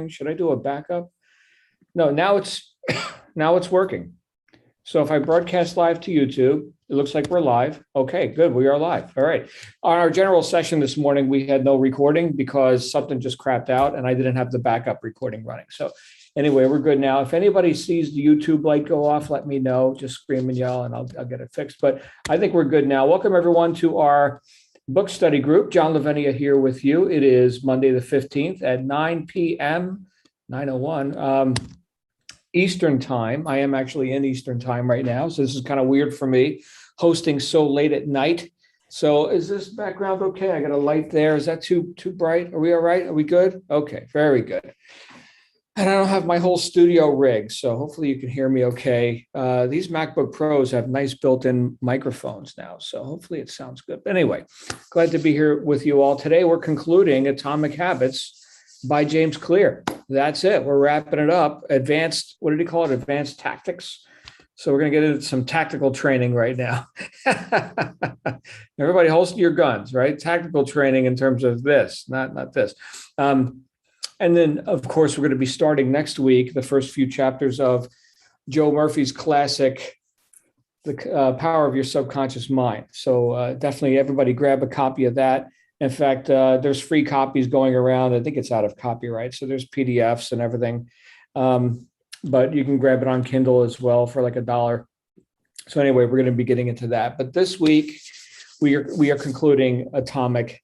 Should I do a backup? No, now it's working. So if I broadcast live to YouTube, it looks like we're live. Okay, good. We are live. All right. On our general session this morning, we had no recording because something just crapped out and I didn't have the backup recording running. So anyway, we're good now. If anybody sees the YouTube light go off, let me know. Just scream and yell and I'll get it fixed. But I think we're good now. Welcome everyone to our book study group. John Lavenia here with you. It is Monday the 15th at 9 p.m. 9:01 Eastern time. I am actually in Eastern time right now. So this is kind of weird for me hosting so late at night. So is this background okay? I got a light there. Is that too bright? Are we all right? Are we good? Okay, very good. And I don't have my whole studio rig, so hopefully you can hear me okay. These MacBook Pros have nice built-in microphones now, so hopefully it sounds good. But anyway, glad to be here with you all. Today we're concluding Atomic Habits by James Clear. That's it. We're wrapping it up. Advanced, what did he call it? Advanced tactics. So we're going to get into some tactical training right now. Everybody holster your guns, right? Tactical training in terms of this, not this. And then, of course, we're going to be starting next week, the first few chapters of Joe Murphy's classic, The Power of Your Subconscious Mind. So definitely everybody grab a copy of that. In fact, there's free copies going around. I think it's out of copyright. So there's PDFs and everything. But you can grab it on Kindle as well for like $1. So anyway, we're going to be getting into that. But this week, we are concluding Atomic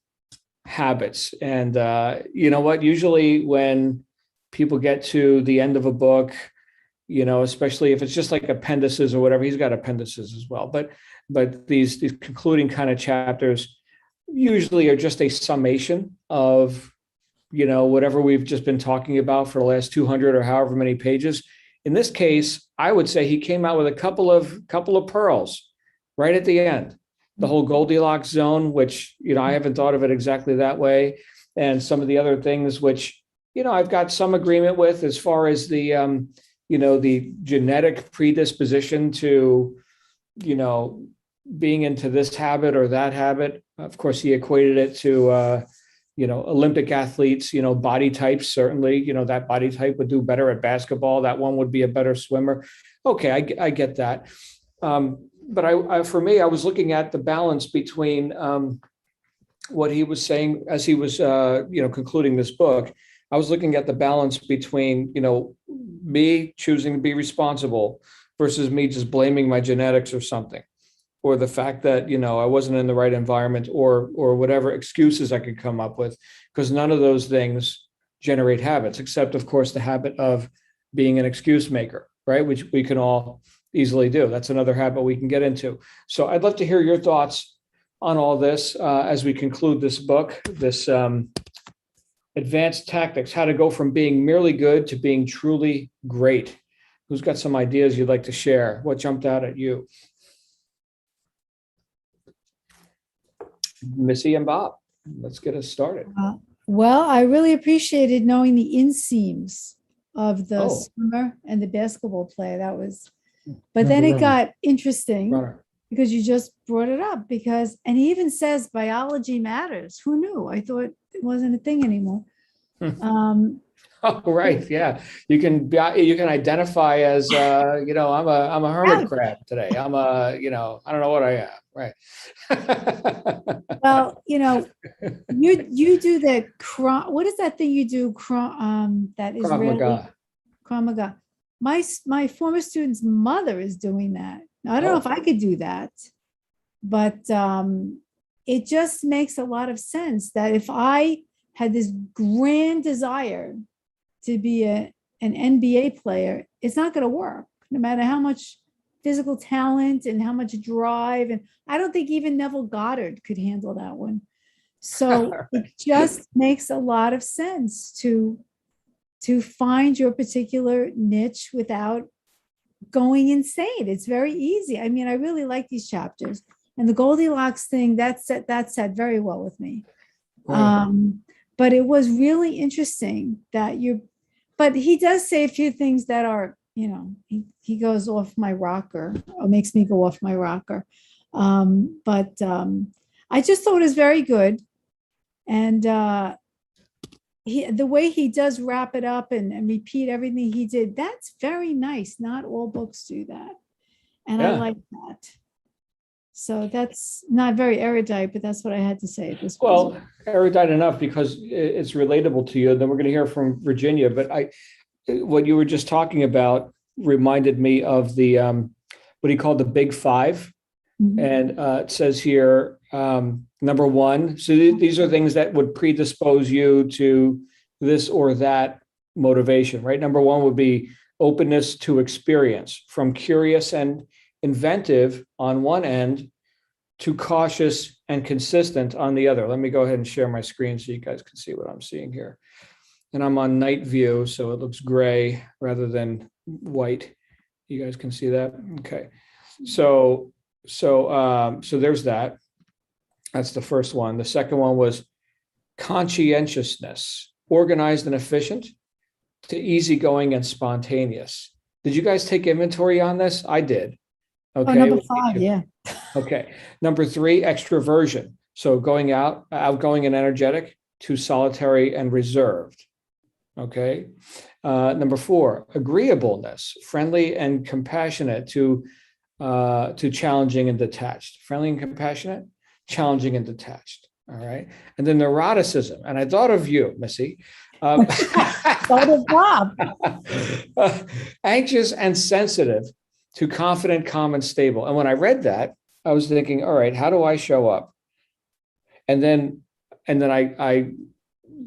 Habits. And you know what? Usually when people get to the end of a book, you know, especially if it's just like appendices or whatever, he's got appendices as well. But these concluding kind of chapters usually are just a summation of, you know, whatever we've just been talking about for the last 200 or however many pages. In this case, I would say he came out with a couple of pearls right at the end. The whole Goldilocks zone, which, you know, I haven't thought of it exactly that way. And some of the other things which, you know, I've got some agreement with as far as the, you know, the genetic predisposition to, you know, being into this habit or that habit. Of course, he equated it to, you know, Olympic athletes, you know, body types, certainly, you know, that body type would do better at basketball. That one would be a better swimmer. Okay, I get that. But for me, I was looking at the balance between what he was saying as he was, you know, concluding this book. I was looking at the balance between, you know, me choosing to be responsible versus me just blaming my genetics or something, or the fact that, you know, I wasn't in the right environment or whatever excuses I could come up with, because none of those things generate habits, except, of course, the habit of being an excuse maker, right? Which we can all easily do. That's another habit we can get into. So I'd love to hear your thoughts on all this as we conclude this book, this Advanced Tactics, how to go from being merely good to being truly great. Who's got some ideas you'd like to share? What jumped out at you? Missy and Bob, let's get us started. Well, I really appreciated knowing the inseams of the swimmer and the basketball player. That was, but then it got interesting because you just brought it up and he even says biology matters. Who knew? I thought it wasn't a thing anymore. Oh, right. Yeah. You can identify as, you know, I'm a hermit crab today. I'm you know, I don't know what I am. Right. Well, you know, you do the what is that thing you do? That is Krav Maga. My former student's mother is doing that. Now, I don't know if I could do that, but it just makes a lot of sense that if I had this grand desire to be an NBA player, it's not going to work, no matter how much physical talent and how much drive. And I don't think even Neville Goddard could handle that one. So it just makes a lot of sense to find your particular niche without going insane. It's very easy. I mean, I really like these chapters, and the Goldilocks thing that sat very well with me. Right. But it was really interesting that but he does say a few things that are, you know, he goes off my rocker or makes me go off my rocker. But I just thought it was very good. And the way he does wrap it up and repeat everything he did, that's very nice. Not all books do that. And I Yeah. like that. So that's not very erudite, but that's what I had to say at this point. Well, erudite enough because it's relatable to you. And then we're going to hear from Virginia. But what you were just talking about reminded me of the what he called the Big Five. Mhm. And it says here, number one, so these are things that would predispose you to this or that motivation, right? Number one would be openness to experience, from curious and inventive on one end to cautious and consistent on the other. Let me go ahead and share my screen so you guys can see what I'm seeing here. And I'm on night view, so it looks gray rather than white. You guys can see that? Okay. So there's that. That's the first one. The second one was conscientiousness, organized and efficient to easygoing and spontaneous. Did you guys take inventory on this? I did. Okay. Oh, number 5, yeah. Okay. Number 3, extroversion. So outgoing and energetic to solitary and reserved. Okay. Number 4, agreeableness, friendly and compassionate to challenging and detached. Friendly and compassionate, challenging and detached. All right. And then neuroticism. And I thought of you, Missy. Thought of Bob. Anxious and sensitive to confident, calm, and stable. And when I read that, I was thinking, all right, how do I show up? And then I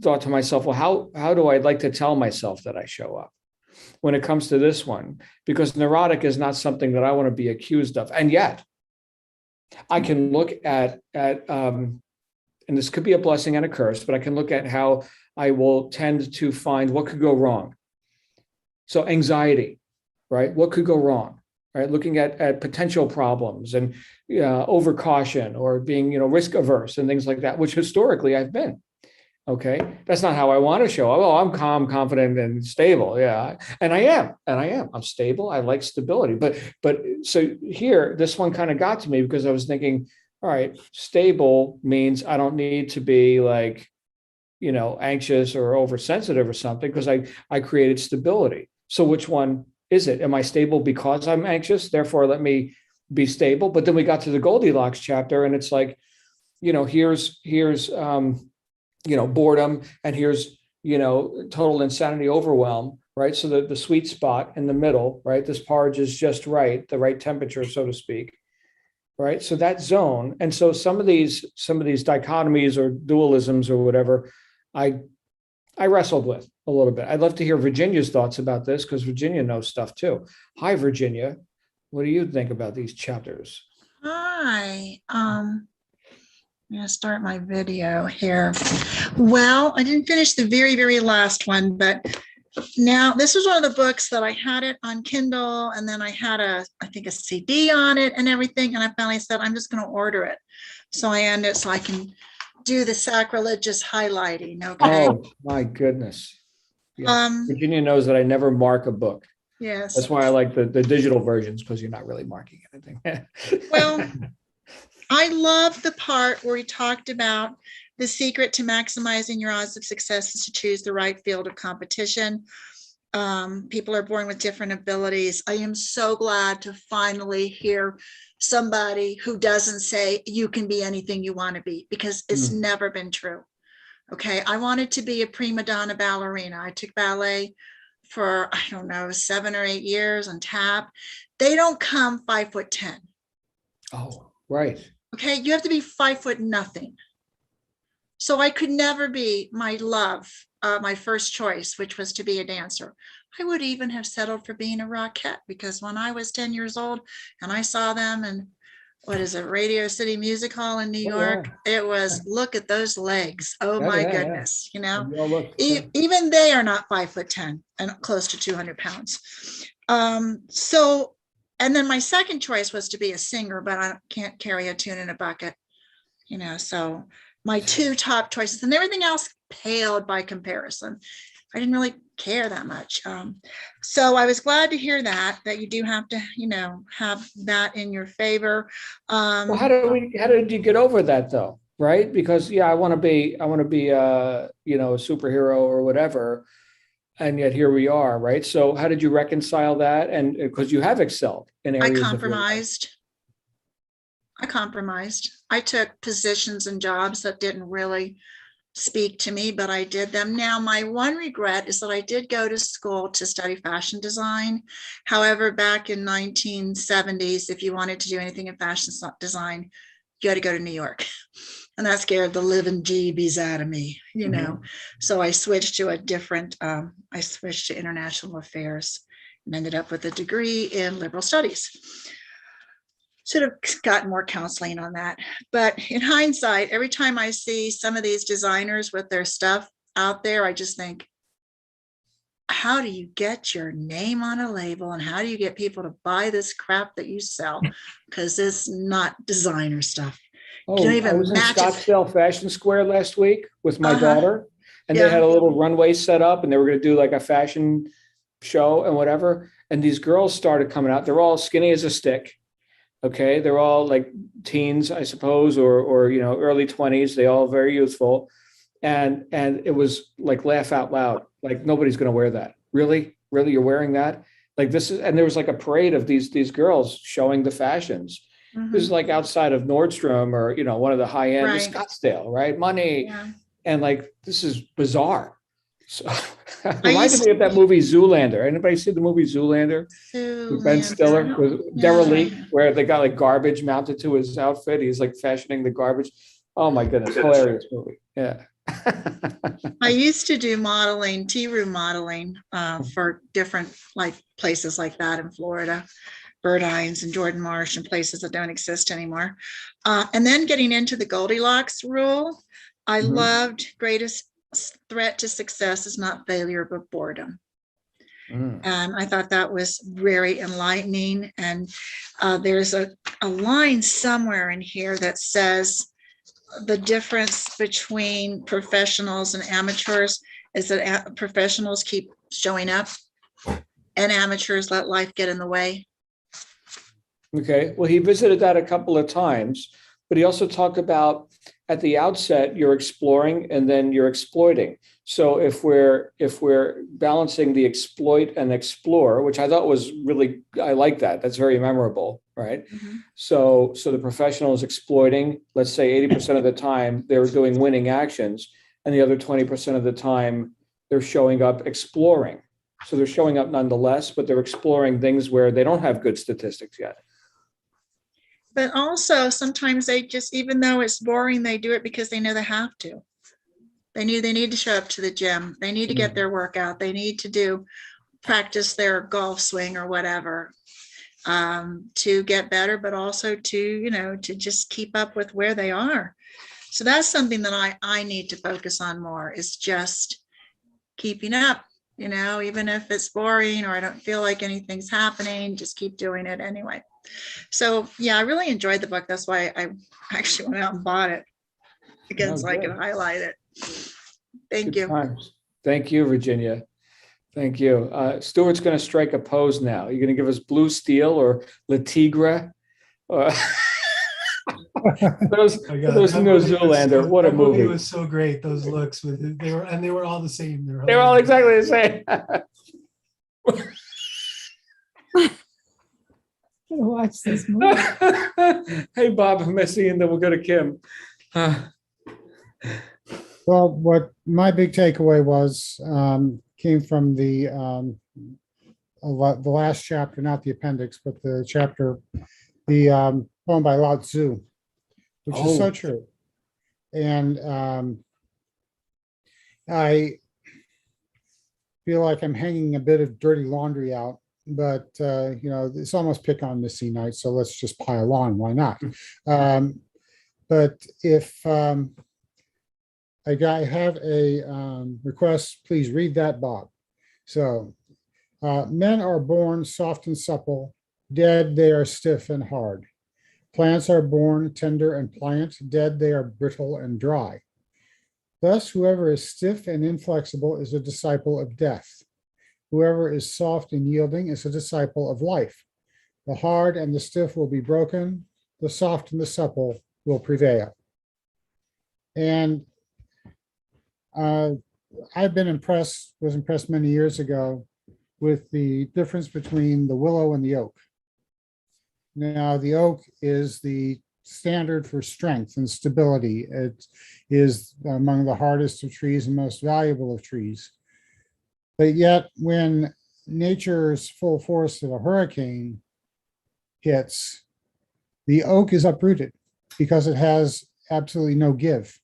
thought to myself, well, how do I like to tell myself that I show up when it comes to this one? Because neurotic is not something that I want to be accused of. And yet I can look at and this could be a blessing and a curse, but I can look at how I will tend to find what could go wrong. So anxiety, right? What could go wrong, right? Looking at potential problems and overcaution or being, risk averse and things like that, which historically I've been. Okay. That's not how I want to show up. Oh, I'm calm, confident, and stable. Yeah. And I am. I'm stable. I like stability. But so here, this one kind of got to me because I was thinking, all right, stable means I don't need to be like, anxious or oversensitive or something because I created stability. So which one is it? Am I stable because I'm anxious? Therefore, let me be stable. But then we got to the Goldilocks chapter and it's like, here's boredom, and here's, total insanity, overwhelm, right? So the sweet spot in the middle, right? This porridge is just right, the right temperature, so to speak, right? So that zone. And so some of these dichotomies or dualisms or whatever, I wrestled with a little bit. I'd love to hear Virginia's thoughts about this because Virginia knows stuff too. Hi, Virginia. What do you think about these chapters? Hi. I'm going to start my video here. Well, I didn't finish the very, very last one, but now this was one of the books that I had it on Kindle, and then I had I think a CD on it and everything. And I finally said, I'm just going to order it. So I end it so I can do the sacrilegious highlighting. Okay. Oh my goodness. Yes. Virginia knows that I never mark a book. Yes. That's why I like the digital versions, because you're not really marking anything. Well, I love the part where he talked about the secret to maximizing your odds of success is to choose the right field of competition. People are born with different abilities. I am so glad to finally hear somebody who doesn't say you can be anything you want to be, because it's never been true. Okay, I wanted to be a prima donna ballerina. I took ballet for, I don't know, 7 or 8 years on tap. They don't come 5'10". Oh, right. Okay, you have to be 5 foot nothing. So I could never be my love, my first choice, which was to be a dancer. I would even have settled for being a Rockette, because when I was 10 years old and I saw them in, what is it, Radio City Music Hall in New York, it was, look at those legs. Oh my goodness, even they are not 5'10" and close to 200 pounds. So, and then my second choice was to be a singer, but I can't carry a tune in a bucket, so my 2 top choices, and everything else paled by comparison. I didn't really care that much. So I was glad to hear that you do have to, have that in your favor. Well, how did you get over that though? right? Because yeah, I want to be, you know, a superhero or whatever. And yet here we are, right? So how did you reconcile that? And because you have excelled in I areas of your life. compromised. I compromised. I took positions and jobs that didn't really speak to me, but I did them. Now, my one regret is that I did go to school to study fashion design. However, back in 1970s, if you wanted to do anything in fashion design, you had to go to New York. And that scared the living jeebies out of me, you know. So I switched to I switched to international affairs and ended up with a degree in liberal studies. Should have gotten more counseling on that. But in hindsight, every time I see some of these designers with their stuff out there, I just think, how do you get your name on a label and how do you get people to buy this crap that you sell? Because it's not designer stuff. Oh, I was in Scottsdale Fashion Square last week with my daughter, and they had a little runway set up, and they were going to do like a fashion show and whatever. And these girls started coming out. They're all skinny as a stick. Okay, they're all like teens, I suppose, or you know, early 20s. They all very youthful, and it was like laugh out loud. Like nobody's going to wear that. Really, you're wearing that? Like this is, and there was like a parade of these girls showing the fashions. This is like outside of Nordstrom or, you know, one of the high end Scottsdale, right? Money. Yeah. And like, this is bizarre. So reminded me of that movie Zoolander. Anybody see the movie Zoolander? With Ben Stiller with Derelict, where they got like garbage mounted to his outfit. He's like fashioning the garbage. Oh my goodness. Hilarious movie. Yeah. I used to do modeling, tea room modeling for different like places like that in Florida. Bird Hines and Jordan Marsh and places that don't exist anymore. And then getting into the Goldilocks rule, I loved greatest threat to success is not failure, but boredom. And I thought that was very enlightening. And there's a line somewhere in here that says the difference between professionals and amateurs is that professionals keep showing up and amateurs let life get in the way. Okay, well, he visited that a couple of times, but he also talked about at the outset, you're exploring and then you're exploiting. So if we're balancing the exploit and explore, which I thought was really, I like that. That's very memorable, right? So the professional is exploiting, let's say 80% of the time they're doing winning actions, and the other 20% of the time they're showing up exploring. So they're showing up nonetheless, but they're exploring things where they don't have good statistics yet. But also sometimes they just, even though it's boring, they do it because they know they have to. They need to show up to the gym. They need to get their workout. They need to practice their golf swing or whatever to get better, but also to, you know, to just keep up with where they are. So that's something that I need to focus on more, is just keeping up, you know, even if it's boring or I don't feel like anything's happening, just keep doing it anyway. So yeah, I really enjoyed the book. That's why I actually went out and bought it again, so I could highlight it. Thank you. Times. Thank you, Virginia. Thank you. Stuart's going to strike a pose now. You're going to give us Blue Steel or Le Tigre. Those no Zoolander. What a movie! It was so great. Those looks with they were all the same. They were all exactly the same. Watch this movie. Hey, Bob, I'm messy, and then we'll go to Kim. Well, what my big takeaway was came from the last chapter, not the appendix, but the chapter, the poem by Lao Tzu, which is so true. And I feel like I'm hanging a bit of dirty laundry out, but you know, it's almost pick on Missy night, so let's just pile on. Why not? But if I have a request, please read that, Bob. So men are born soft and supple, dead they are stiff and hard. Plants are born tender and pliant, dead they are brittle and dry. Thus, whoever is stiff and inflexible is a disciple of death. Whoever is soft and yielding is a disciple of life. The hard and the stiff will be broken, the soft and the supple will prevail. And I've been was impressed many years ago with the difference between the willow and the oak. Now, the oak is the standard for strength and stability. It is among the hardest of trees and most valuable of trees. But yet, when nature's full force of a hurricane hits, the oak is uprooted because it has absolutely no give.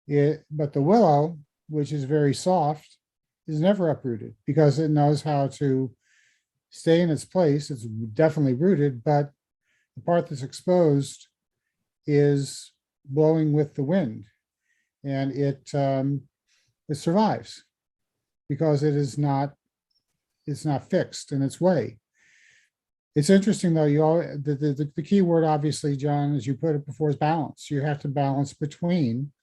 But the willow, which is very soft, is never uprooted because it knows how to stay in its place. It's definitely rooted, but the part that's exposed is blowing with the wind, and it survives because it's not fixed in its way. It's interesting though. The key word, obviously, John, as you put it before, is balance. You have to balance between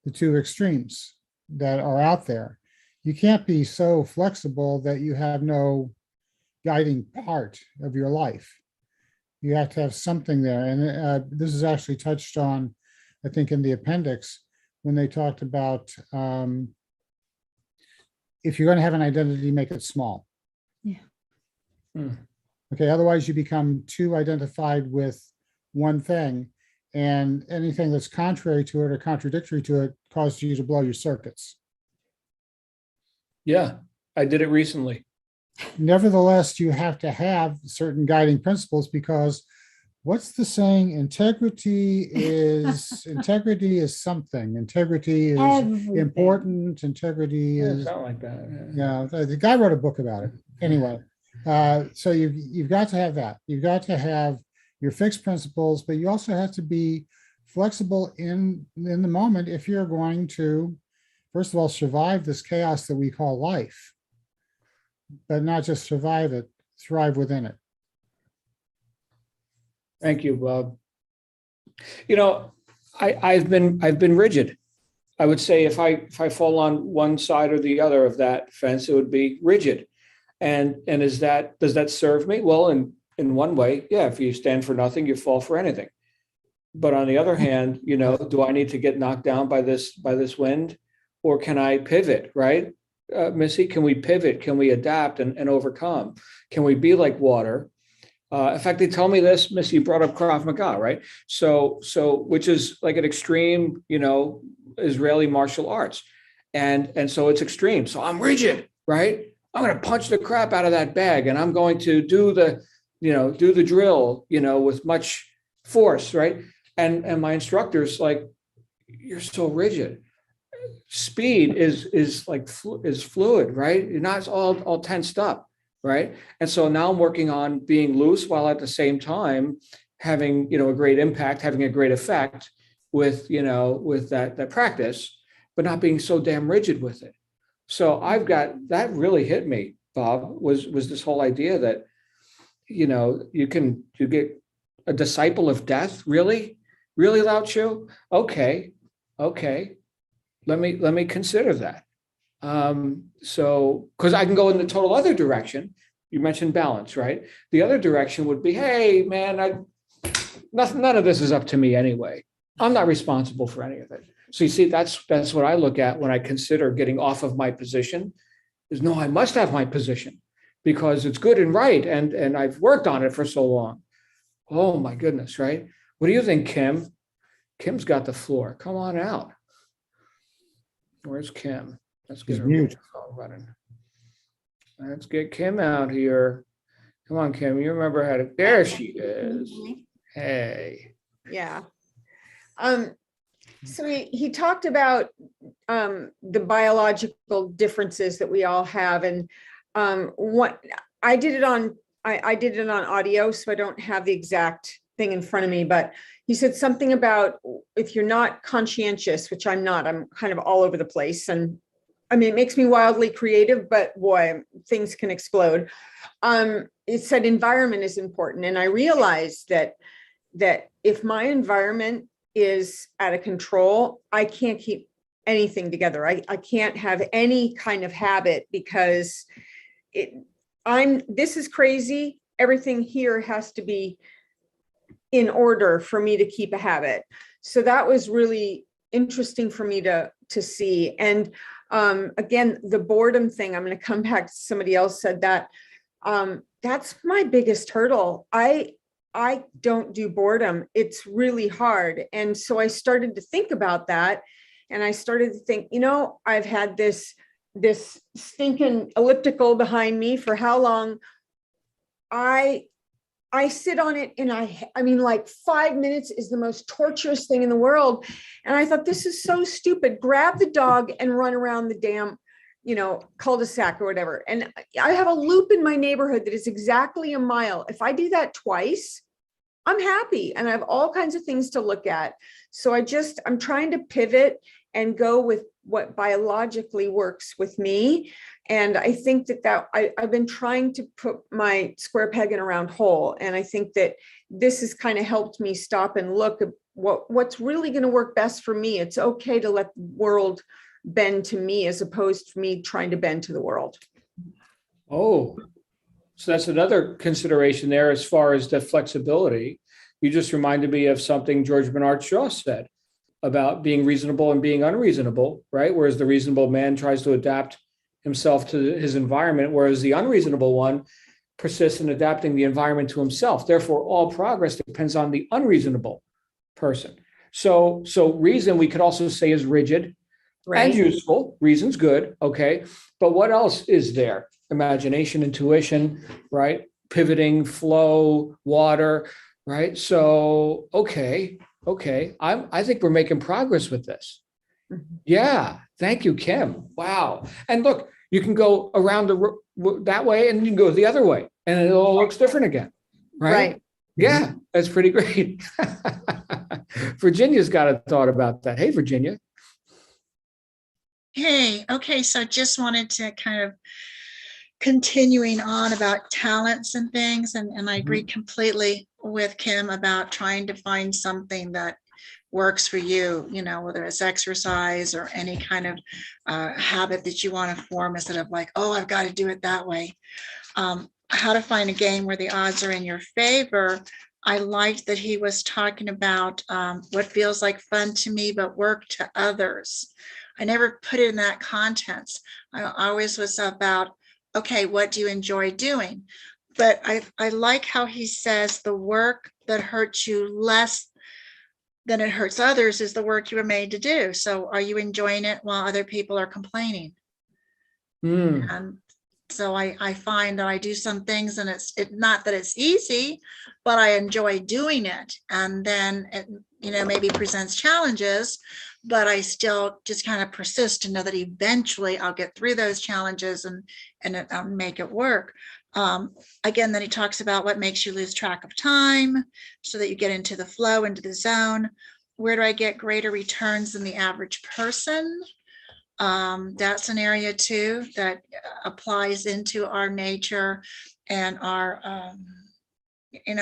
the two extremes that are out there. You can't be so flexible that you have no guiding part of your life. You have to have something there. And this is actually touched on, I think, in the appendix when they talked about if you're going to have an identity, make it small. Yeah. Okay, otherwise you become too identified with one thing, and anything that's contrary to it or contradictory to it causes you to blow your circuits. Yeah, I did it recently. Nevertheless, you have to have certain guiding principles because what's the saying? Integrity is something. Integrity is Everything. important. Integrity Yeah, is, something like that. yeah. The guy wrote a book about it. Anyway, so you've got to have that. You've got to have your fixed principles, but you also have to be flexible in the moment if you're going to, first of all, survive this chaos that we call life, but not just survive it, thrive within it. Thank you, Bob. You know, I've been rigid. I would say if I fall on one side or the other of that fence, it would be rigid. And does that serve me? Well, in one way, yeah, if you stand for nothing, you fall for anything. But on the other hand, you know, do I need to get knocked down by this wind, or can I pivot, right? Missy, can we pivot? Can we adapt and overcome? Can we be like water? In fact, they told me this, Missy, you brought up Krav Maga, right? So which is like an extreme, you know, Israeli martial arts. And so it's extreme. So I'm rigid, right? I'm going to punch the crap out of that bag, and I'm going to do the drill, you know, with much force, right? And my instructor's like, you're so rigid. Speed is fluid, right? You're not all tensed up, right? And so now I'm working on being loose while at the same time having, you know, a great impact, having a great effect with, you know, with that practice, but not being so damn rigid with it. So I've got, that really hit me, Bob, was this whole idea that, you know, you get a disciple of death, really Lao Tzu? Okay. Let me consider that. So, because I can go in the total other direction. You mentioned balance, right? The other direction would be, hey, man, none of this is up to me anyway. I'm not responsible for any of it. So you see, that's what I look at when I consider getting off of my position. Is no, I must have my position because it's good and right, and I've worked on it for so long. Oh my goodness, right? What do you think, Kim? Kim's got the floor. Come on out. Where's Kim? Let's get her running. Let's get Kim out here. Come on, Kim. You remember how to, there she is. Hey. Yeah. So he talked about the biological differences that we all have. And what I did it on, I did it on audio, so I don't have the exact thing in front of me, but he said something about if you're not conscientious, which I'm not, I'm kind of all over the place. And I mean, it makes me wildly creative, but boy, things can explode. It said environment is important. And I realized that if my environment is out of control, I can't keep anything together. I can't have any kind of habit because this is crazy. Everything here has to be in order for me to keep a habit. So that was really interesting for me to see. And again, the boredom thing, I'm going to come back to somebody else said that. That's my biggest hurdle. I don't do boredom. It's really hard. And so I started to think about that. And I started to think, I've had this stinking elliptical behind me for how long? I sit on it, and I mean, like 5 minutes is the most torturous thing in the world. And I thought, this is so stupid. Grab the dog and run around the damn, cul-de-sac or whatever. And I have a loop in my neighborhood that is exactly a mile. If I do that twice, I'm happy, and I have all kinds of things to look at. So I'm trying to pivot and go with what biologically works with me. And I think that I've been trying to put my square peg in a round hole. And I think that this has kind of helped me stop and look at what's really going to work best for me. It's okay to let the world bend to me as opposed to me trying to bend to the world. Oh, so that's another consideration there as far as the flexibility. You just reminded me of something George Bernard Shaw said about being reasonable and being unreasonable, right? Whereas the reasonable man tries to adapt himself to his environment, whereas the unreasonable one persists in adapting the environment to himself. Therefore, all progress depends on the unreasonable person. So reason, we could also say, is rigid and useful. Reason's good, okay? But what else is there? Imagination, intuition, right? Pivoting, flow, water, right? So, okay. I think we're making progress with this. Yeah. Thank you, Kim. Wow. And look, you can go around that way, and you can go the other way, and it all looks different again. Right. Yeah. That's pretty great. Virginia's got a thought about that. Hey, Virginia. Hey, okay. So just wanted to kind of continuing on about talents and things. And I agree completely with Kim about trying to find something that works for you, whether it's exercise or any kind of habit that you want to form, instead of like, oh, I've got to do it that way. How to find a game where the odds are in your favor. I liked that he was talking about what feels like fun to me, but work to others. I never put it in that context. I always was about, okay, what do you enjoy doing? But I like how he says the work that hurts you less than it hurts others is the work you were made to do. So are you enjoying it while other people are complaining? And so I find that I do some things, and it's not that it's easy, but I enjoy doing it. And then it, maybe presents challenges, but I still just kind of persist and know that eventually I'll get through those challenges and I'll make it work. Again, then he talks about what makes you lose track of time so that you get into the flow, into the zone. Where do I get greater returns than the average person? That's an area too that applies into our nature and our,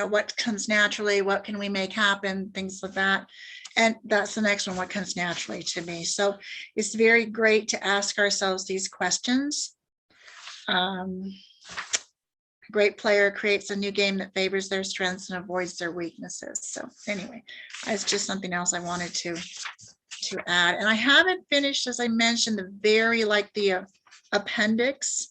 what comes naturally, what can we make happen, things like that. And that's the next one, what comes naturally to me. So it's very great to ask ourselves these questions. A great player creates a new game that favors their strengths and avoids their weaknesses. So anyway, that's just something else I wanted to add. And I haven't finished, as I mentioned, the appendix,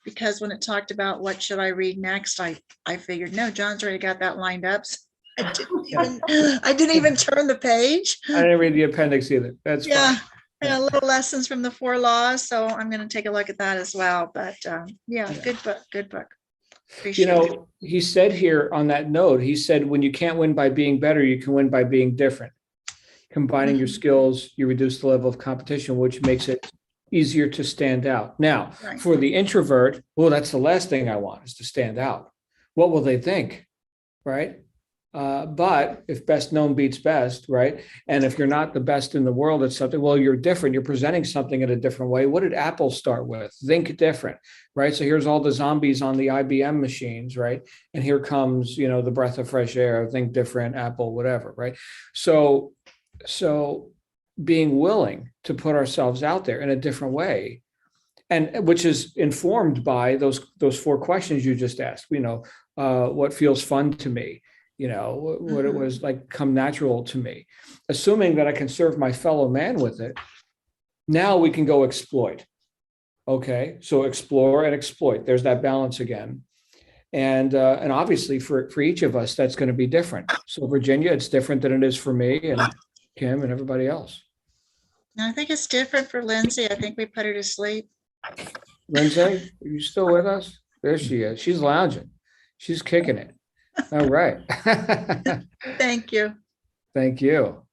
because when it talked about what should I read next, I figured, no, John's already got that lined up. So I didn't even turn the page. I didn't read the appendix either. That's fine. Yeah, little lessons from the 4 laws. So I'm going to take a look at that as well. But good book. Appreciate it. He said here on that note, he said, when you can't win by being better, you can win by being different. Combining your skills, you reduce the level of competition, which makes it easier to stand out. Now, for the introvert, well, that's the last thing I want, is to stand out. What will they think? Right? But if best known beats best, right? And if you're not the best in the world at something, well, you're different. You're presenting something in a different way. What did Apple start with? Think different, right? So here's all the zombies on the IBM machines, right? And here comes, the breath of fresh air, think different, Apple, whatever, right? So being willing to put ourselves out there in a different way, and which is informed by those 4 questions you just asked, what feels fun to me? what it was like come natural to me, assuming that I can serve my fellow man with it. Now we can go exploit. Okay, so explore and exploit. There's that balance again. And obviously for each of us, that's going to be different. So Virginia, it's different than it is for me and Kim and everybody else. I think it's different for Lindsay. I think we put her to sleep. Lindsay, are you still with us? There she is. She's lounging. She's kicking it. All right. Thank you. Thank you.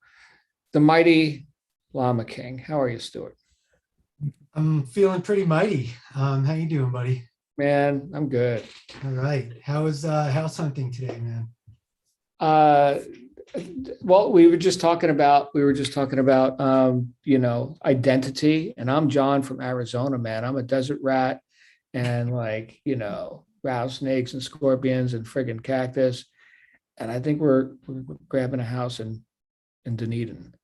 The mighty Llama King. How are you, Stuart? I'm feeling pretty mighty. How you doing, buddy? Man, I'm good. All right. How's house hunting today, man? Well, we were just talking about identity, and I'm John from Arizona, man. I'm a desert rat and rattlesnakes and scorpions and friggin' cactus. And I think we're grabbing a house in Dunedin.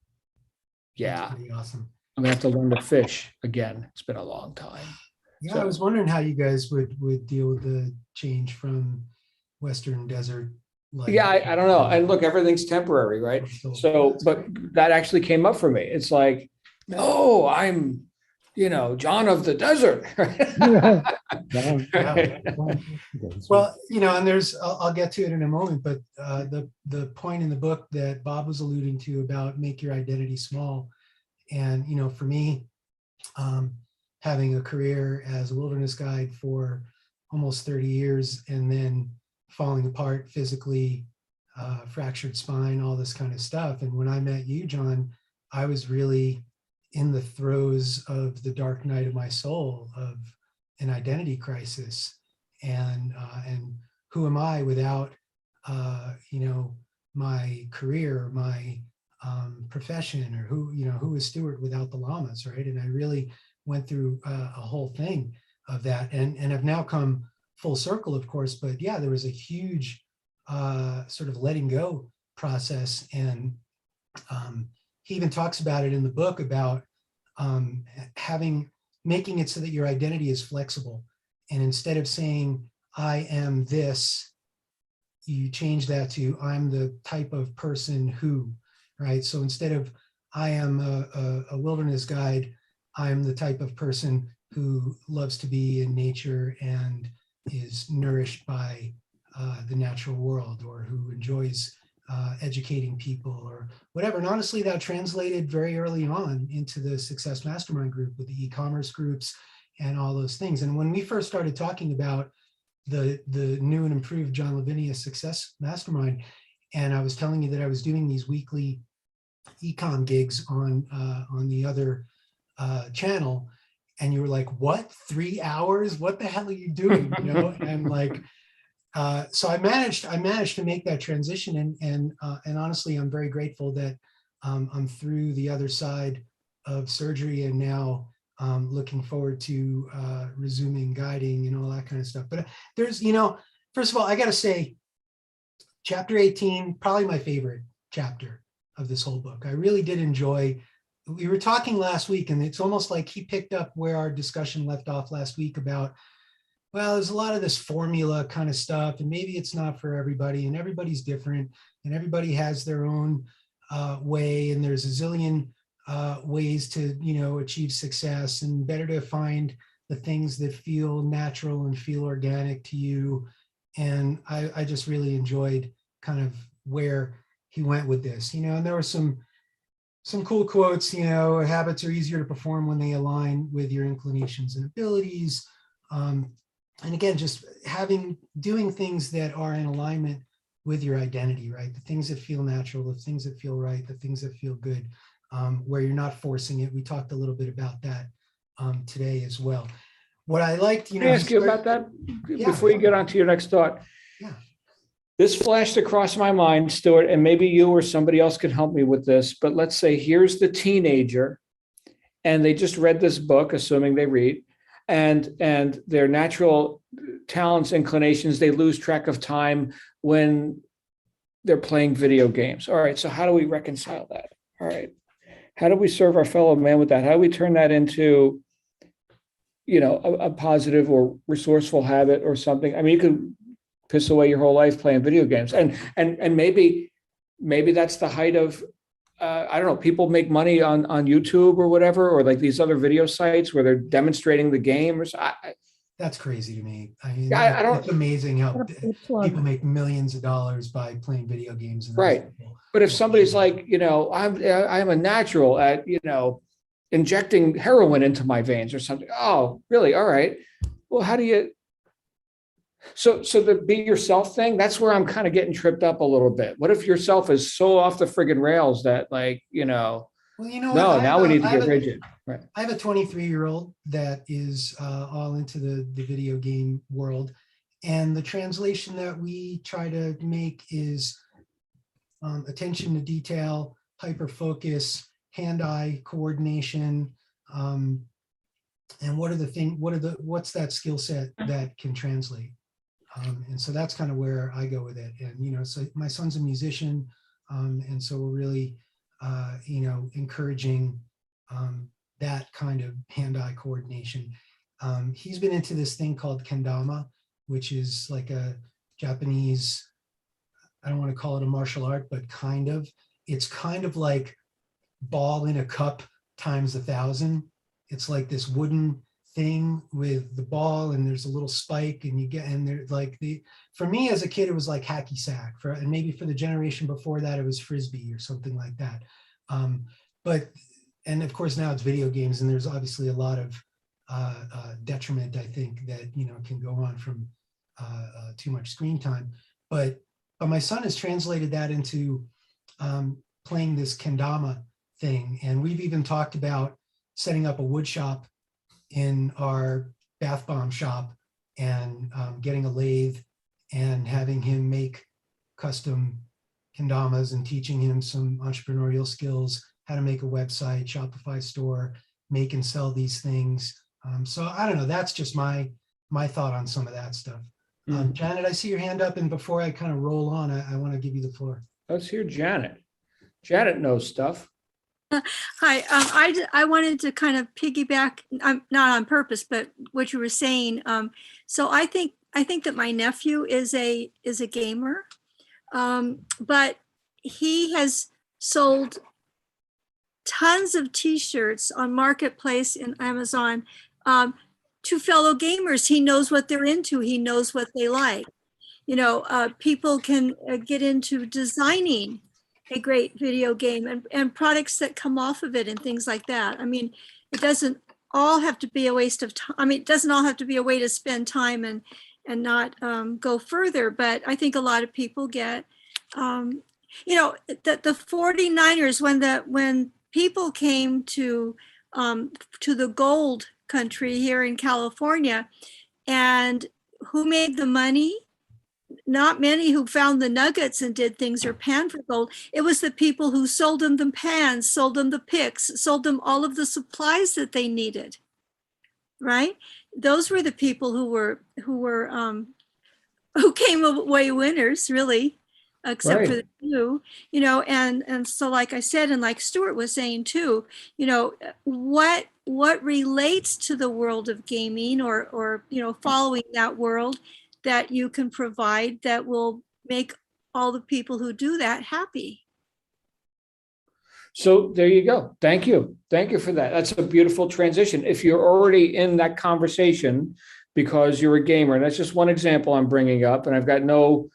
Yeah. That's pretty awesome. I'm gonna have to learn to fish again. It's been a long time. Yeah, So- I was wondering how you guys would deal with the change from Western desert. Yeah, I don't know. And look, everything's temporary, right? So, but that actually came up for me. It's like, no, I'm, John of the desert. Well, and there's, I'll get to it in a moment, but the point in the book that Bob was alluding to about make your identity small. And, for me, having a career as a wilderness guide for almost 30 years and then falling apart physically, fractured spine, all this kind of stuff. And when I met you, John, I was really in the throes of the dark night of my soul of an identity crisis. And who am I without, my career, my profession, or who is Stuart without the llamas, right? And I really went through a whole thing of that, and have now come full circle, of course. But yeah, there was a huge sort of letting go process, and he even talks about it in the book about making it so that your identity is flexible, and instead of saying I am this, you change that to I'm the type of person who. Right. So instead of I am a wilderness guide, I'm the type of person who loves to be in nature and is nourished by the natural world, or who enjoys educating people or whatever. And honestly, that translated very early on into the Success Mastermind group with the e-commerce groups and all those things. And when we first started talking about the new and improved John Lavenia Success Mastermind, and I was telling you that I was doing these weekly ecom gigs on the other channel, and you were like, what, 3 hours? What the hell are you doing? And like, so I managed to make that transition, and honestly, I'm very grateful that I'm through the other side of surgery, and now looking forward to resuming guiding and all that kind of stuff. But there's, first of all, I got to say, chapter 18, probably my favorite chapter of this whole book. I really did enjoy. We were talking last week, and it's almost like he picked up where our discussion left off last week about, well, there's a lot of this formula kind of stuff, and maybe it's not for everybody, and everybody's different, and everybody has their own way, and there's a zillion ways to, achieve success, and better to find the things that feel natural and feel organic to you. And I just really enjoyed kind of where he went with this, and there were some cool quotes, habits are easier to perform when they align with your inclinations and abilities. And again, just doing things that are in alignment with your identity, right? The things that feel natural, the things that feel right, the things that feel good, where you're not forcing it. We talked a little bit about that today as well. What I liked, Can I ask you about that before you get on to your next thought? Yeah. This flashed across my mind, Stuart, and maybe you or somebody else can help me with this, but let's say here's the teenager, and they just read this book, assuming they read, and their natural talents, inclinations, they lose track of time when they're playing video games. All right, so how do we reconcile that? All right, how do we serve our fellow man with that? How do we turn that into, a positive or resourceful habit or something? I mean, you could piss away your whole life playing video games. And maybe that's the height of, I don't know, people make money on YouTube or whatever, or like these other video sites where they're demonstrating the game or so. That's crazy to me. I mean, I don't. it's amazing how Plug. people make millions of dollars by playing video games. And Right. But if somebody's like, I'm a natural at, injecting heroin into my veins or something. Oh, really? All right. Well, how do you? So the be yourself thing, that's where I'm kind of getting tripped up a little bit. What if yourself is so off the friggin' rails that well, no, now we need to get rigid. Right. I have a 23-year-old that is all into the video game world. And the translation that we try to make is attention to detail, hyper focus, hand-eye coordination, and what's that skill set that can translate? And so that's kind of where I go with it. And, so my son's a musician. And so we're really, encouraging that kind of hand-eye coordination. He's been into this thing called kendama, which is like a Japanese, I don't want to call it a martial art, but it's kind of like ball in a cup times 1,000. It's like this wooden thing with the ball, and there's a little spike, and there's like for me as a kid, it was like hacky sack, and maybe for the generation before that, it was frisbee or something like that. And of course now it's video games, and there's obviously a lot of detriment, I think, that can go on from too much screen time. But my son has translated that into playing this kendama thing, and we've even talked about setting up a wood shop in our bath bomb shop and getting a lathe and having him make custom kendamas and teaching him some entrepreneurial skills, how to make a website, Shopify store, make and sell these things. So I don't know, that's just my thought on some of that stuff. Janet, I see your hand up, and before I kind of roll on, I want to give you the floor. Let's hear Janet. Janet knows stuff. Hi, I wanted to kind of piggyback, not on purpose, but what you were saying. So I think that my nephew is a gamer, but he has sold tons of T-shirts on Marketplace and Amazon to fellow gamers. He knows what they're into. He knows what they like. People can get into designing a great video game and products that come off of it and things like that. I mean, it doesn't all have to be a waste of time. I mean, it doesn't all have to be a way to spend time and not go further. But I think a lot of people get, the 49ers, when people came to the gold country here in California, and who made the money? Not many who found the nuggets and did things or panned for gold. It was the people who sold them the pans, sold them the picks, sold them all of the supplies that they needed. Right? Those were the people who came away winners, really, except for the few. And so, like I said, and like Stuart was saying too, what relates to the world of gaming or following that world that you can provide that will make all the people who do that happy. So there you go. Thank you. Thank you for that. That's a beautiful transition. If you're already in that conversation because you're a gamer, and that's just one example I'm bringing up, and I've got no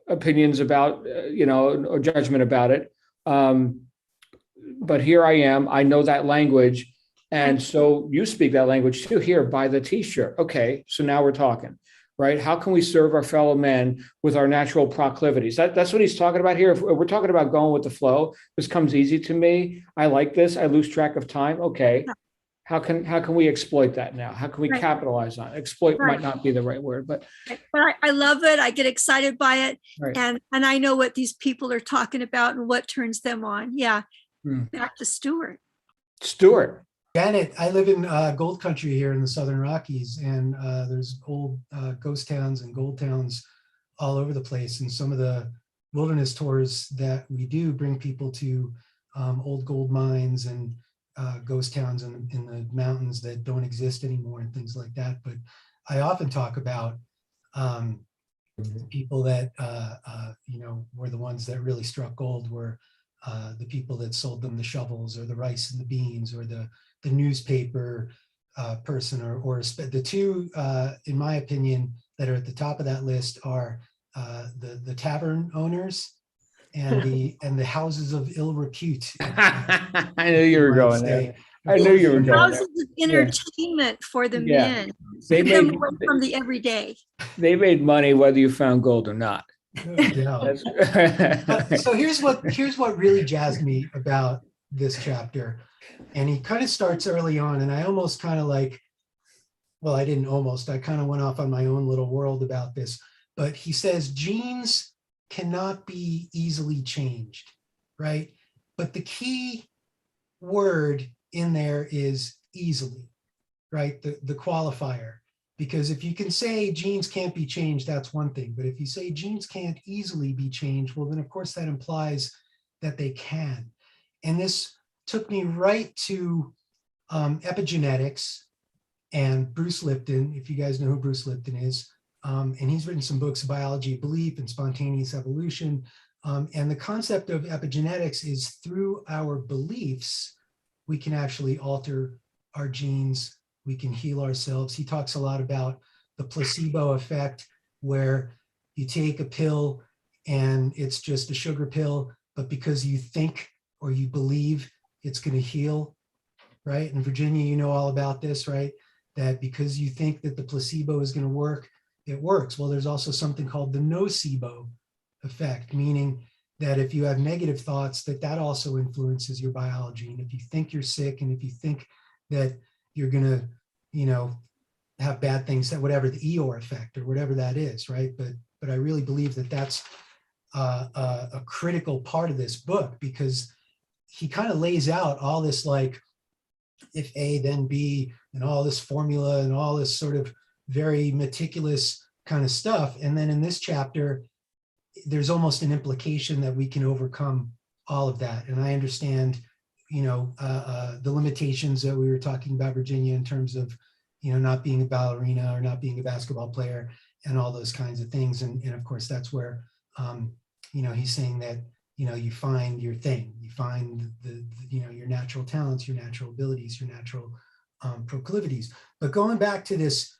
opinions about, or judgment about it. But here I am. I know that language. And so you speak that language too. Here, buy the T-shirt. Okay. So now we're talking. Right? How can we serve our fellow men with our natural proclivities? That's what he's talking about here. If we're talking about going with the flow, this comes easy to me. I like this. I lose track of time. Okay. How can we exploit that now? How can we capitalize on it? Exploit might not be the right word, but I love it. I get excited by it. Right. And I know what these people are talking about and what turns them on. Yeah. Back to Stuart. Janet, I live in gold country here in the Southern Rockies, and there's old ghost towns and gold towns all over the place. And some of the wilderness tours that we do bring people to old gold mines and ghost towns in the mountains that don't exist anymore and things like that. But I often talk about The people that, were the ones that really struck gold were the people that sold them the shovels or the rice and the beans, or the newspaper person, or the two, in my opinion, that are at the top of that list are the tavern owners and the houses of ill repute. I knew you were going there. I knew you were going there. Houses of entertainment for the Yeah. men. They Keep them made- away from the everyday. They made money whether you found gold or not. No doubt. So here's what really jazzed me about this chapter. And he kind of starts early on, and I almost kind of like, well, I didn't almost, I kind of went off on my own little world about this. But he says genes cannot be easily changed, right? But the key word in there is easily, right? The qualifier. Because if you can say genes can't be changed, that's one thing. But if you say genes can't easily be changed, well, then of course that implies that they can. And this took me right to epigenetics and Bruce Lipton, if you guys know who Bruce Lipton is. And he's written some books, Biology of Belief and Spontaneous Evolution. And the concept of epigenetics is through our beliefs, we can actually alter our genes. We can heal ourselves. He talks a lot about the placebo effect, where you take a pill and it's just a sugar pill, but because you think or you believe it's going to heal, right? In Virginia, you know all about this, right? That because you think that the placebo is going to work, it works. Well, there's also something called the nocebo effect, meaning that if you have negative thoughts, that also influences your biology. And if you think you're sick, and if you think that you're going to, have bad things, that whatever the Eeyore effect or whatever that is, right? But I really believe that that's a critical part of this book, because he kind of lays out all this, like, if A, then B, and all this formula and all this sort of very meticulous kind of stuff. And then in this chapter, there's almost an implication that we can overcome all of that. And I understand, the limitations that we were talking about, Virginia, in terms of, not being a ballerina or not being a basketball player and all those kinds of things. And of course, that's where, he's saying that, you find your thing, you find your natural talents, your natural abilities, your natural proclivities. But going back to this,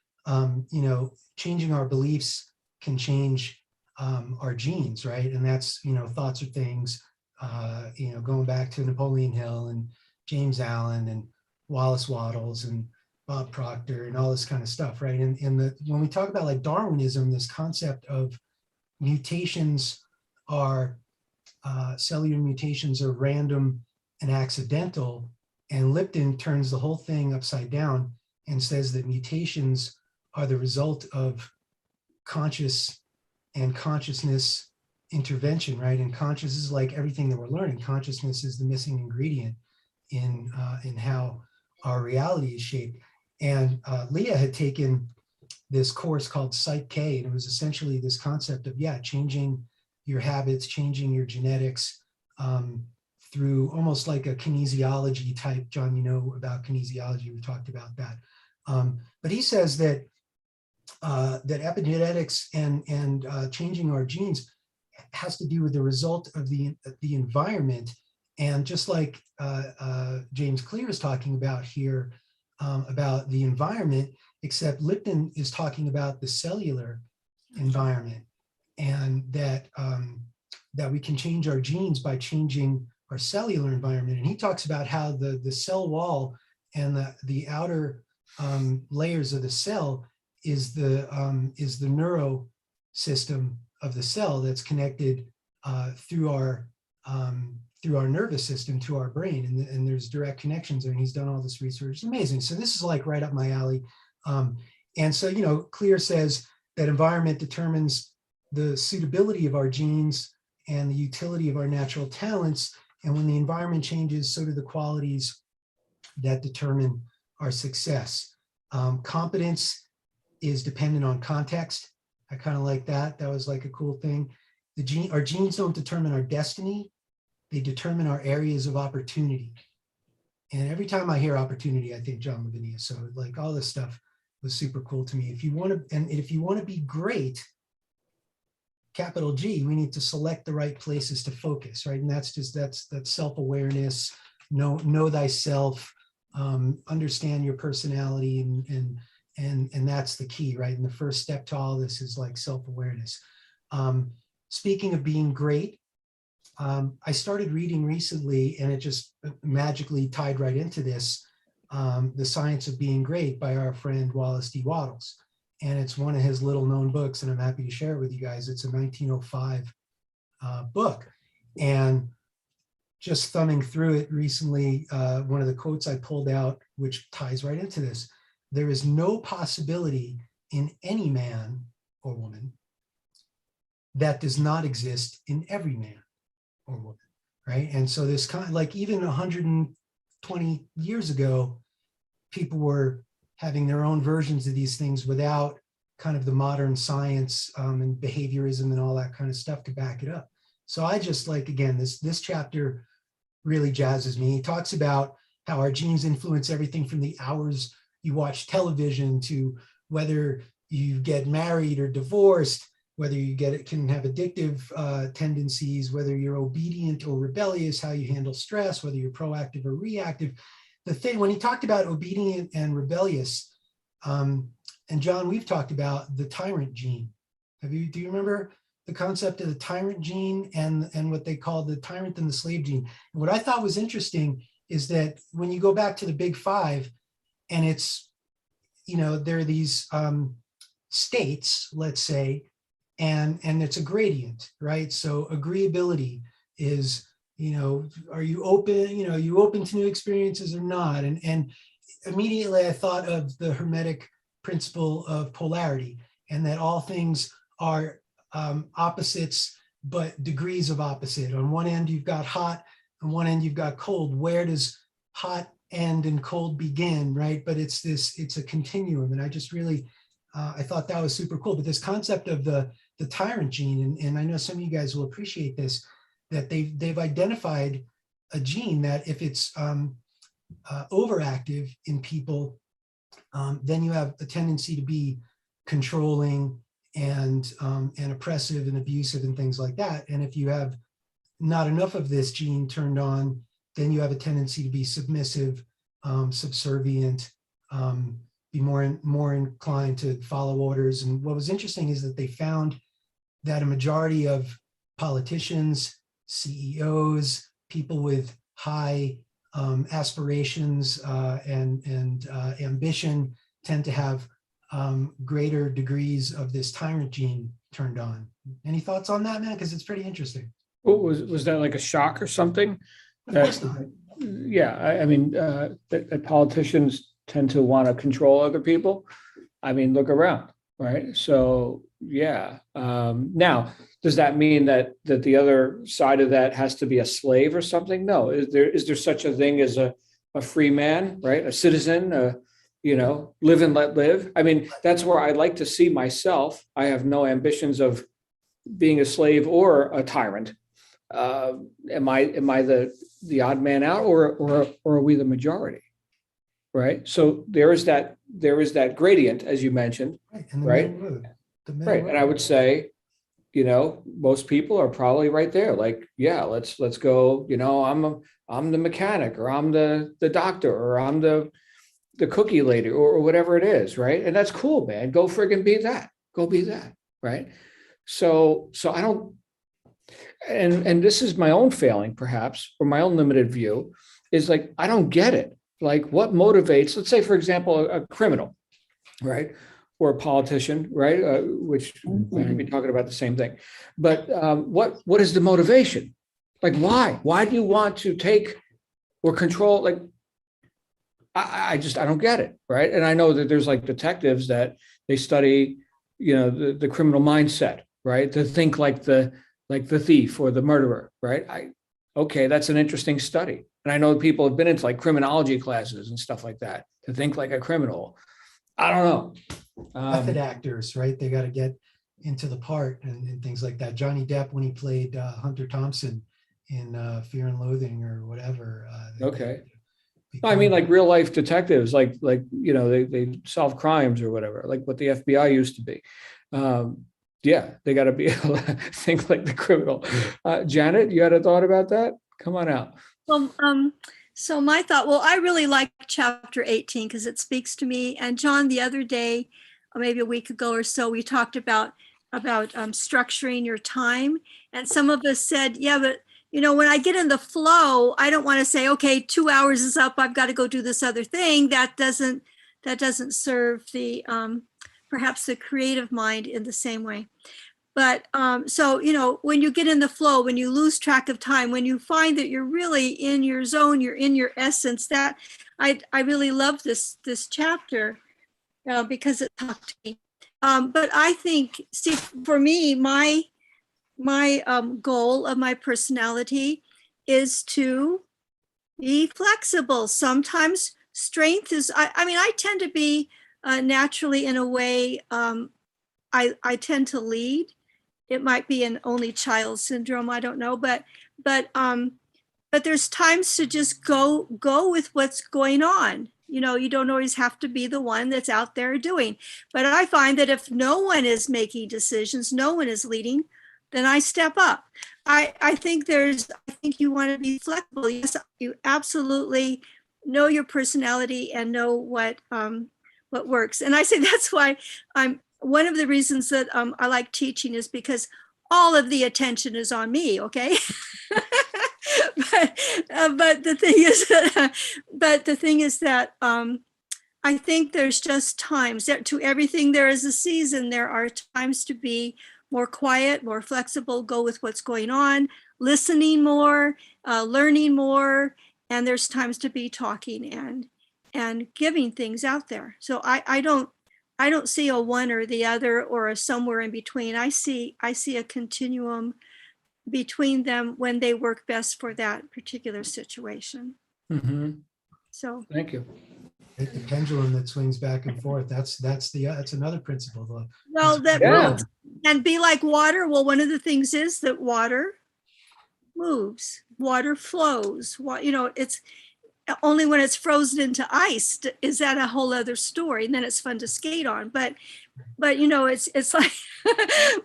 changing our beliefs can change our genes, right? And that's, thoughts are things, going back to Napoleon Hill and James Allen and Wallace Wattles and Bob Proctor and all this kind of stuff, right? And when we talk about like Darwinism, this concept of mutations are, cellular mutations are random and accidental, and Lipton turns the whole thing upside down and says that mutations are the result of conscious and consciousness intervention, right? And conscious is like everything that we're learning. Consciousness is the missing ingredient in how our reality is shaped. And Leah had taken this course called Psych K, and it was essentially this concept of, changing your habits, changing your genetics through almost like a kinesiology type. John, you know about kinesiology, we talked about that. But he says that that epigenetics and changing our genes has to do with the result of the environment. And just like James Clear is talking about here, about the environment, except Lipton is talking about the cellular environment, and that we can change our genes by changing our cellular environment. And he talks about how the cell wall and the outer layers of the cell is the neuro system of the cell that's connected through our nervous system to our brain, and there's direct connections there. And he's done all this research. It's amazing. So this is like right up my alley. And so, Clear says that environment determines the suitability of our genes and the utility of our natural talents. And when the environment changes, so do the qualities that determine our success. Competence is dependent on context. I kind of like that. That was like a cool thing. Our genes don't determine our destiny. They determine our areas of opportunity. And every time I hear opportunity, I think John Lavenia. So like all this stuff was super cool to me. If you want to be great, capital G, we need to select the right places to focus, right? And that's self-awareness, know thyself, understand your personality, and that's the key, right? And the first step to all this is like self-awareness. Speaking of being great, I started reading recently, and it just magically tied right into this, The Science of Being Great by our friend Wallace D. Wattles. And it's one of his little known books, and I'm happy to share it with you guys. It's a 1905 book. And just thumbing through it recently, one of the quotes I pulled out, which ties right into this: there is no possibility in any man or woman that does not exist in every man or woman, right? And so this kind of, like, even 120 years ago, people were having their own versions of these things without kind of the modern science and behaviorism and all that kind of stuff to back it up. So I just like, again, this chapter really jazzes me. He talks about how our genes influence everything from the hours you watch television to whether you get married or divorced, whether you can have addictive tendencies, whether you're obedient or rebellious, how you handle stress, whether you're proactive or reactive. The thing, when he talked about obedient and rebellious, and John, we've talked about the tyrant gene. Do you remember the concept of the tyrant gene and what they call the tyrant and the slave gene? And what I thought was interesting is that when you go back to the big five, and it's, there are these states, let's say, and it's a gradient, right? So agreeability is, are you open, you open to new experiences or not? And immediately I thought of the Hermetic principle of polarity, and that all things are opposites, but degrees of opposite. On one end, you've got hot, on one end, you've got cold. Where does hot end and cold begin, right? But it's a continuum. And I just really, I thought that was super cool. But this concept of the tyrant gene, and I know some of you guys will appreciate this, that they've identified a gene that if it's overactive in people, then you have a tendency to be controlling and oppressive and abusive and things like that. And if you have not enough of this gene turned on, then you have a tendency to be submissive, subservient, be more inclined to follow orders. And what was interesting is that they found that a majority of politicians, CEOs, people with high aspirations and ambition tend to have greater degrees of this tyrant gene turned on. Any thoughts on that, man? Because it's pretty interesting. What was that, like a shock or something? Of course not. Yeah, I mean, that politicians tend to want to control other people. I mean, look around, right? So yeah. Now, does that mean that the other side of that has to be a slave or something? No. Is there such a thing as a free man, right? A citizen, live and let live. I mean, that's where I like to see myself. I have no ambitions of being a slave or a tyrant. Am I the odd man out, or are we the majority? Right. So there is that gradient, as you mentioned. Right. And the right. middle road. Right. And I would say, most people are probably right there. Like, yeah, let's go. I'm the mechanic, or I'm the doctor, or I'm the cookie lady, or whatever it is. Right. And that's cool, man. Go friggin' be that. Go be that. Right. So I don't. And this is my own failing, perhaps, or my own limited view, is like, I don't get it. Like, what motivates, let's say, for example, a criminal, right? Or a politician, right? Which we could be talking about the same thing. But what is the motivation? Like, why? Why do you want to take or control? Like, I don't get it, right? And I know that there's like detectives that they study, the criminal mindset, right? To think like the thief or the murderer, right? Okay, that's an interesting study. And I know people have been into like criminology classes and stuff like that to think like a criminal. I don't know. Method actors, right? They got to get into the part and things like that. Johnny Depp, when he played Hunter Thompson in Fear and Loathing or whatever. Okay. I mean, like real life detectives, like they solve crimes or whatever, like what the FBI used to be. Yeah, they got to be able to think like the criminal. Janet, you had a thought about that? Come on out. Well, so my thought, well, I really like chapter 18 because it speaks to me. And John, the other day, or maybe a week ago or so, we talked about structuring your time. And some of us said, yeah, but when I get in the flow, I don't want to say, okay, 2 hours is up, I've got to go do this other thing. That doesn't serve the perhaps the creative mind in the same way. But so, when you get in the flow, when you lose track of time, when you find that you're really in your zone, you're in your essence, that I really love this chapter because it talked to me. But I think, see, for me, my goal of my personality is to be flexible. Sometimes strength is, I tend to be naturally in a way, I tend to lead. It might be an only child syndrome, I don't know, but there's times to just go with what's going on. You don't always have to be the one that's out there doing. But I find that if no one is making decisions, no one is leading, then I step up. I think you want to be flexible. Yes, you absolutely know your personality and know what works. And I say that's why one of the reasons that I like teaching is because all of the attention is on me. Okay. but the thing is that I think there's just times that to everything there is a season. There are times to be more quiet, more flexible, go with what's going on, listening more, learning more, and there's times to be talking and giving things out there. So I don't see a one or the other or a somewhere in between. I see a continuum between them when they work best for that particular situation. Mm-hmm. So thank you. The pendulum that swings back and forth. That's another principle. Well, that moves and be like water. Well, one of the things is that water moves, water flows. It's only when it's frozen into ice is that a whole other story, and then it's fun to skate on. But it's like,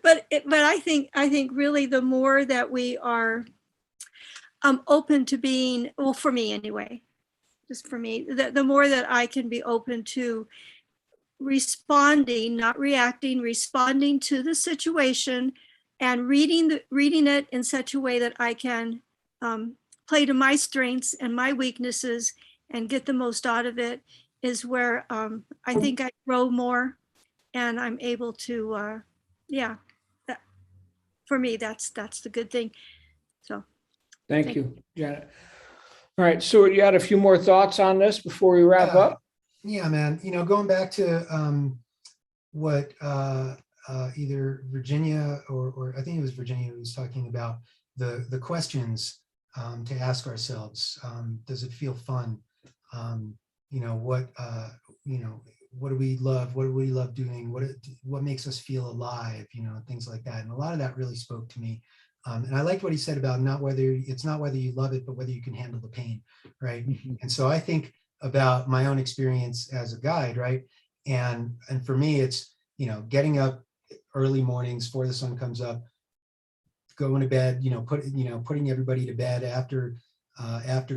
but I think really the more that we are open to being, well, for me anyway, just for me, the more that I can be open to responding, not reacting, responding to the situation and reading it in such a way that I can play to my strengths and my weaknesses and get the most out of it is where I think I grow more and I'm able to, for me, that's the good thing. So. Thank you, Janet. All right, Stuart, you had a few more thoughts on this before we wrap up? Yeah, man. Going back to what either Virginia or I think it was Virginia who was talking about the questions to ask ourselves. Does it feel fun? What do we love? What do we love doing? What makes us feel alive? Things like that. And a lot of that really spoke to me. And I liked what he said about it's not whether you love it, but whether you can handle the pain, right? Mm-hmm. And so I think about my own experience as a guide, right? And for me, it's getting up early mornings before the sun comes up, going to bed, putting everybody to bed after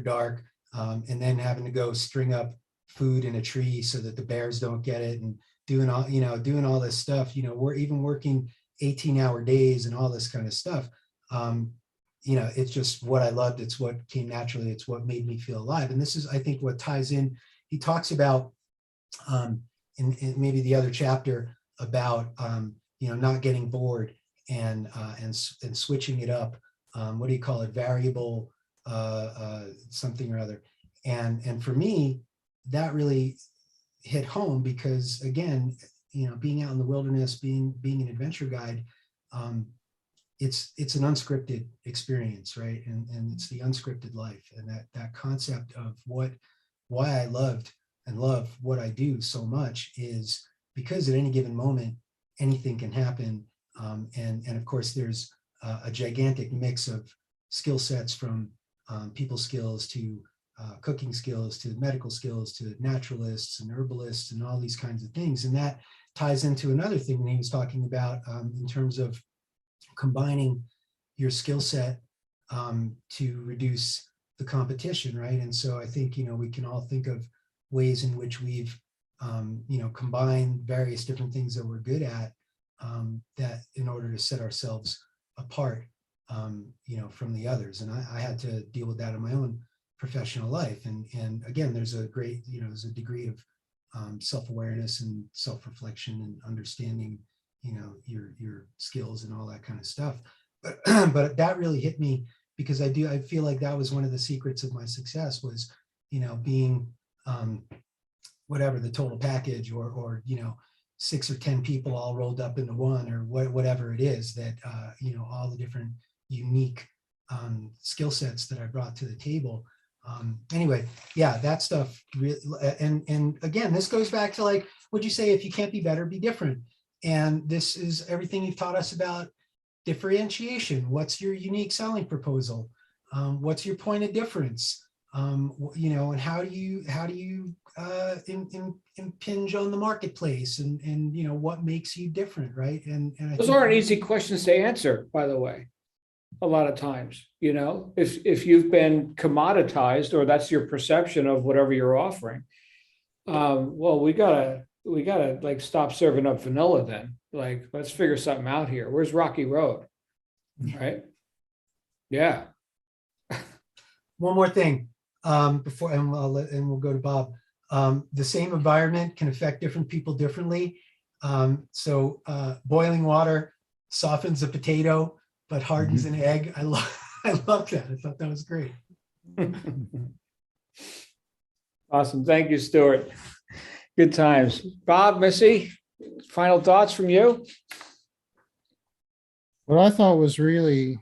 dark, and then having to go string up food in a tree so that the bears don't get it, and doing all this stuff. We're even working 18-hour days and all this kind of stuff. It's just what I loved. It's what came naturally. It's what made me feel alive. And this is, I think, what ties in. He talks about in maybe the other chapter about not getting bored and switching it up. What do you call it? Variable something or other. And for me, that really hit home because, again, being out in the wilderness, being an adventure guide, it's an unscripted experience, right? And it's the unscripted life, and that concept of why I loved and love what I do so much is because at any given moment anything can happen, and of course there's a gigantic mix of skill sets from people skills to cooking skills to medical skills to naturalists and herbalists and all these kinds of things, and ties into another thing that he was talking about in terms of combining your skill set to reduce the competition, right? And so I think, we can all think of ways in which we've, combined various different things that we're good at that in order to set ourselves apart, from the others. And I had to deal with that in my own professional life. And again, there's a great, there's a degree of self-awareness and self-reflection and understanding, your skills and all that kind of stuff. But that really hit me because I feel like that was one of the secrets of my success was, being whatever the total package or 6 or 10 people all rolled up into one or whatever it is that, all the different unique skill sets that I brought to the table. Anyway, yeah, that stuff really, and again, this goes back to like, what'd you say? If you can't be better, be different. And this is everything you've taught us about differentiation. What's your unique selling proposal? What's your point of difference? And how do you impinge on the marketplace and what makes you different, right? And I Those think aren't easy questions to answer, by the way. A lot of times, if you've been commoditized or that's your perception of whatever you're offering, well, we gotta like stop serving up vanilla then. Like, let's figure something out here. Where's Rocky Road? Right? Yeah. one more thing before, and we'll go to Bob. The same environment can affect different people differently. So boiling water softens a potato, but hardens an egg. I love that. I thought that was great. Awesome. Thank you, Stuart. Good times. Bob, Missy, final thoughts from you? What I thought was really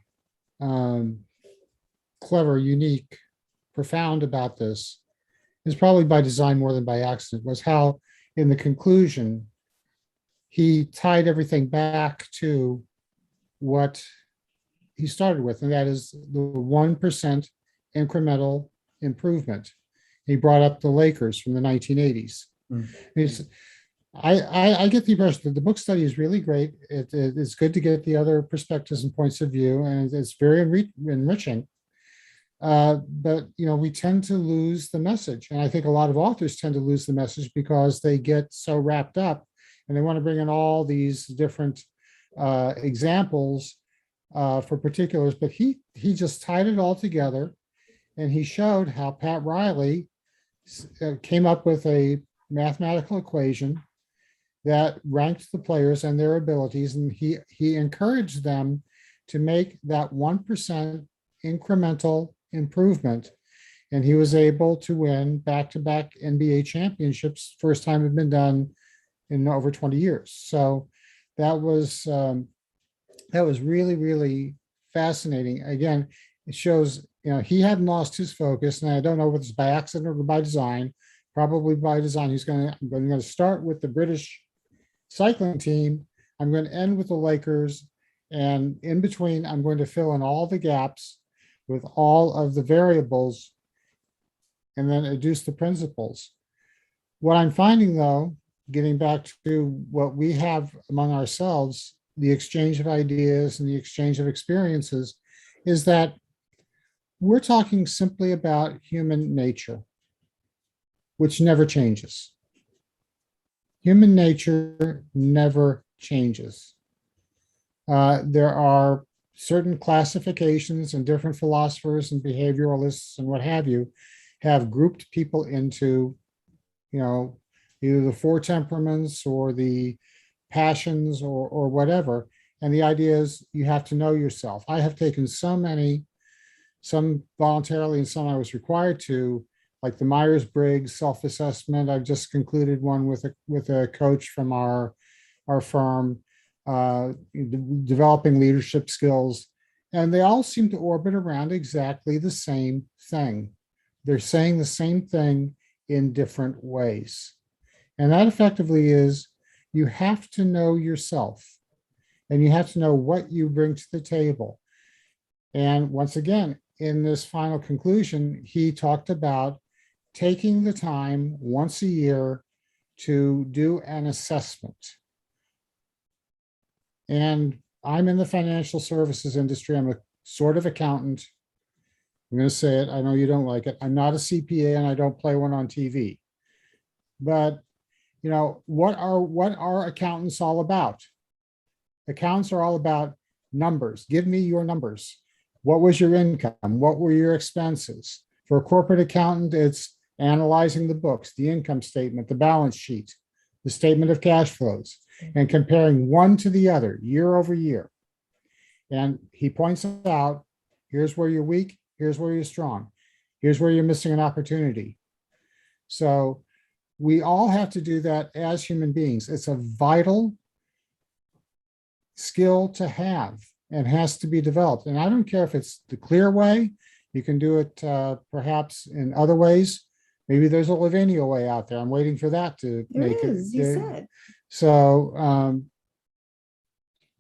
clever, unique, profound about this is probably by design more than by accident, was how in the conclusion, he tied everything back to what he started with, and that is the 1% incremental improvement. He brought up the Lakers from the 1980s. I get the impression that the book study is really great. It's good to get the other perspectives and points of view, and it's very enriching. But we tend to lose the message, and I think a lot of authors tend to lose the message because they get so wrapped up, and they want to bring in all these different examples for particulars. But he just tied it all together, and he showed how Pat Riley came up with a mathematical equation that ranked the players and their abilities, and he encouraged them to make that 1% incremental improvement, and he was able to win back-to-back NBA championships. First time it had been done in over 20 years. So that was really, really fascinating. Again, it shows he hadn't lost his focus, and I don't know whether it's by accident or by design. Probably by design. I'm going to start with the British cycling team. I'm going to end with the Lakers, and in between, I'm going to fill in all the gaps with all of the variables and then adduce the principles. What I'm finding, though, getting back to what we have among ourselves, the exchange of ideas and the exchange of experiences, is that we're talking simply about human nature, which never changes. Human nature never changes. There are certain classifications, and different philosophers and behavioralists and what have you have grouped people into, either the 4 temperaments or the passions or whatever. And the idea is you have to know yourself. I have taken some voluntarily and some I was required to, like the Myers-Briggs self-assessment. I've just concluded one with a coach from our firm, developing leadership skills, and they all seem to orbit around exactly the same thing. They're saying the same thing in different ways. And that effectively is, you have to know yourself, and you have to know what you bring to the table. And once again, in this final conclusion, he talked about taking the time once a year to do an assessment. And I'm in the financial services industry. I'm a sort of accountant. I'm going to say it. I know you don't like it. I'm not a CPA and I don't play one on TV. But, what are accountants all about? Accountants are all about numbers. Give me your numbers. What was your income? What were your expenses? For a corporate accountant, it's analyzing the books, the income statement, the balance sheet, the statement of cash flows, and comparing one to the other year over year. And he points out, here's where you're weak, here's where you're strong, here's where you're missing an opportunity. So we all have to do that as human beings. It's a vital skill to have and has to be developed. And I don't care if it's the clear way, you can do it perhaps in other ways. Maybe there's a Lavenia way out there. I'm waiting for that to There make is, it. you said. So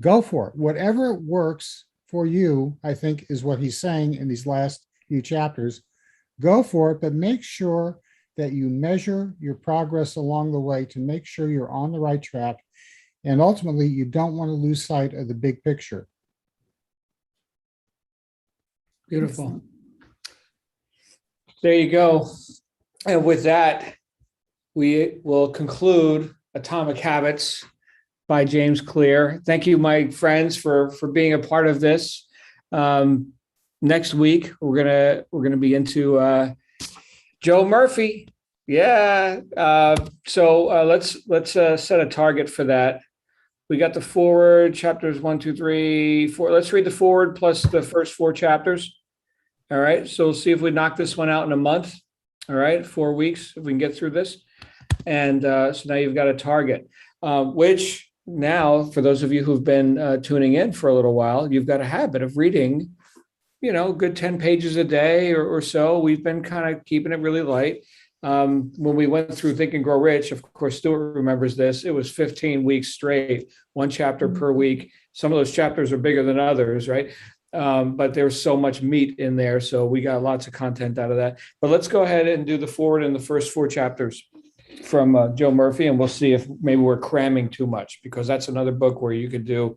go for it. Whatever works for you, I think is what he's saying in these last few chapters. Go for it, but make sure that you measure your progress along the way to make sure you're on the right track. And ultimately, you don't want to lose sight of the big picture. Beautiful. There you go. And with that, we will conclude Atomic Habits by James Clear. Thank you, my friends, for being a part of this. Next week, we're gonna be into Joe Murphy. Yeah. So let's set a target for that. We got the forward, chapters 1, 2, 3, 4. Let's read the forward plus the first 4 chapters. All right. So we'll see if we knock this one out in a month. All right. 4 weeks, if we can get through this. And so now you've got a target, which now, for those of you who've been tuning in for a little while, you've got a habit of reading, good 10 pages a day or so. We've been kind of keeping it really light. When we went through Think and Grow Rich, of course, Stuart remembers this. It was 15 weeks straight, 1 chapter per week. Some of those chapters are bigger than others, right? But there's so much meat in there. So we got lots of content out of that. But let's go ahead and do the forward in the first 4 chapters from Joe Murphy, and we'll see if maybe we're cramming too much, because that's another book where you could do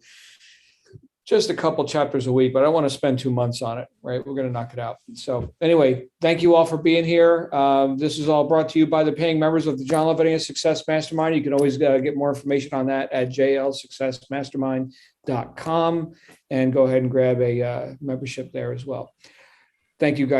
just a couple chapters a week, but I don't want to spend 2 months on it, right? We're going to knock it out. So anyway, thank you all for being here. This is all brought to you by the paying members of the John Lavenia Success Mastermind. You can always get more information on that at jlsuccessmastermind.com and go ahead and grab a membership there as well. Thank you, guys.